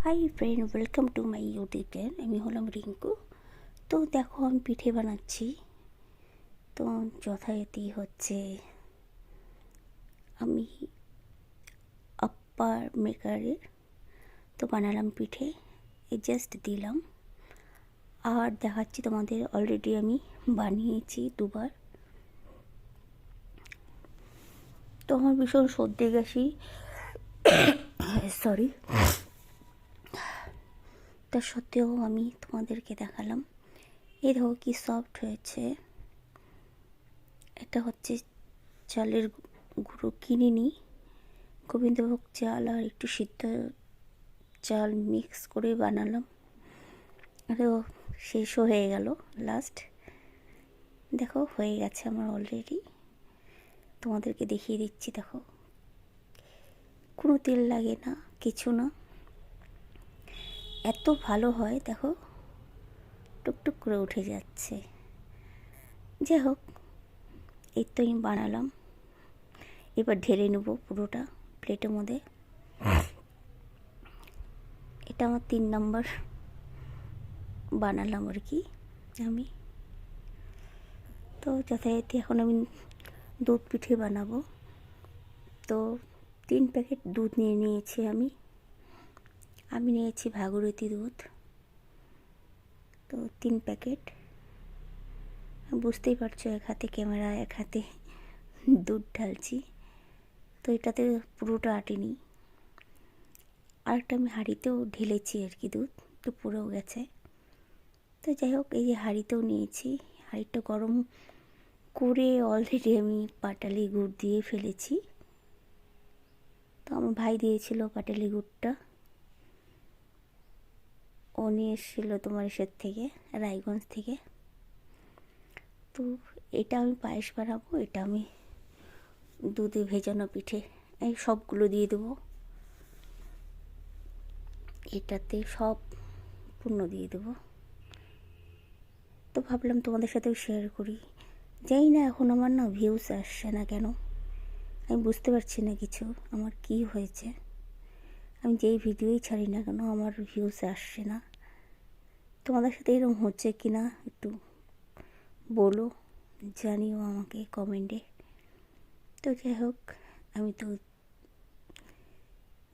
Hi friend, welcome to my YouTube channel. আমি হলাম রিঙ্কু। তো দেখো, আমি পিঠে বানাচ্ছি। তো যথারীতি হচ্ছে আমি আপ্পার মেকারের তো বানালাম পিঠে, জাস্ট দিলাম। আর দেখাচ্ছি তোমাদের, অলরেডি আমি বানিয়েছি দুবার। তো আমার ভীষণ সর্দি কাশি, সরি, তা সত্ত্বেও আমি তোমাদেরকে দেখালাম। এই দেখো কি সফট হয়েছে। এটা হচ্ছে চালের গুঁড়ো কিনে নিই, গোবিন্দভোগ চাল আর একটু সিদ্ধ চাল মিক্স করে বানালাম। আরও শেষও হয়ে গেল লাস্ট। দেখো হয়ে গেছে আমার অলরেডি। তোমাদেরকে দেখিয়ে দিচ্ছি। দেখো, কোনো তেল লাগে না, কিছু না, এত ভালো হয়। দেখো টুকটুক করে উঠে যাচ্ছে। যাই হোক, এই তো আমি বানালাম। এবার ঢেলে নেবো পুরোটা প্লেটের মধ্যে। এটা আমার 3 নম্বর বানালাম আর কি আমি। তো যথারীতি এখন আমি দুধ পিঠে বানাবো। তো 3 প্যাকেট দুধ নিয়েছি আমি নিয়েছি ভাগীরথী দুধ। তো 3 প্যাকেট। বুঝতেই পারছো, এক হাতে ক্যামেরা, এক হাতে দুধ ঢালছি। তো এটাতে পুরোটা আটেনি। আরেকটা আমি হাঁড়িতেও ঢেলেছি আর কি দুধ, তো পুরোও গেছে। তো যাই হোক, এই যে হাঁড়িতেও নিয়েছি। হাঁড়িটা গরম করে অলরেডি আমি পাটালি গুড় দিয়ে ফেলেছি। তো আমার ভাই দিয়েছিল পাটালি গুড়টা, ও নিয়ে এসেছিলো তোমার এসের থেকে, রায়গঞ্জ থেকে। তো এটা আমি পায়েস বানাবো। এটা আমি দুধে ভেজানো পিঠে এই সবগুলো দিয়ে দেবো, এটাতে সব পূর্ণ দিয়ে দেবো। তো ভাবলাম তোমাদের সাথেও শেয়ার করি। জানি না এখন আমার না ভিউজ আসছে না কেন, আমি বুঝতে পারছি না কিছু, আমার কি হয়েছে। আমি যেই ভিডিওই ছাড়ি না কেন আমার ভিউজ আসছে না। তোমাদের সাথে এরকম হচ্ছে কি না একটু বলো, জানিও আমাকে কমেন্টে। তো যাই হোক, আমি তো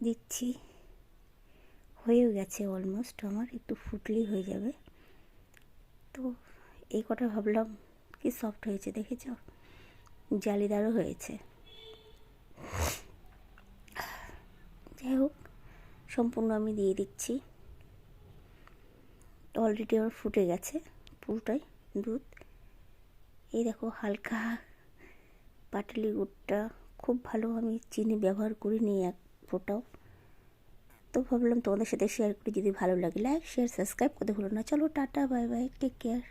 দিচ্ছি, হয়েও গেছে অলমোস্ট। আমার একটু ফুটলেই হয়ে যাবে। তো এই কটা ভাবলাম কি সফট হয়েছে, দেখেছ, জালিদারও হয়েছে। যাই হোক, সম্পূর্ণ আমি দিয়ে দিচ্ছি। অলরেডি আমার ফুটে গেছে পুরোটাই দুধ। এই দেখো, হালকা পাটালি গুড়টা খুব ভালো আমি চিনি ব্যবহার করিনি এক ফোঁটাও। তো ভাবলাম তোমাদের সাথে শেয়ার করি। যদি ভালো লাগে লাইক, শেয়ার, সাবস্ক্রাইব করতে ভুলো না। চলো tata, bye bye, take care.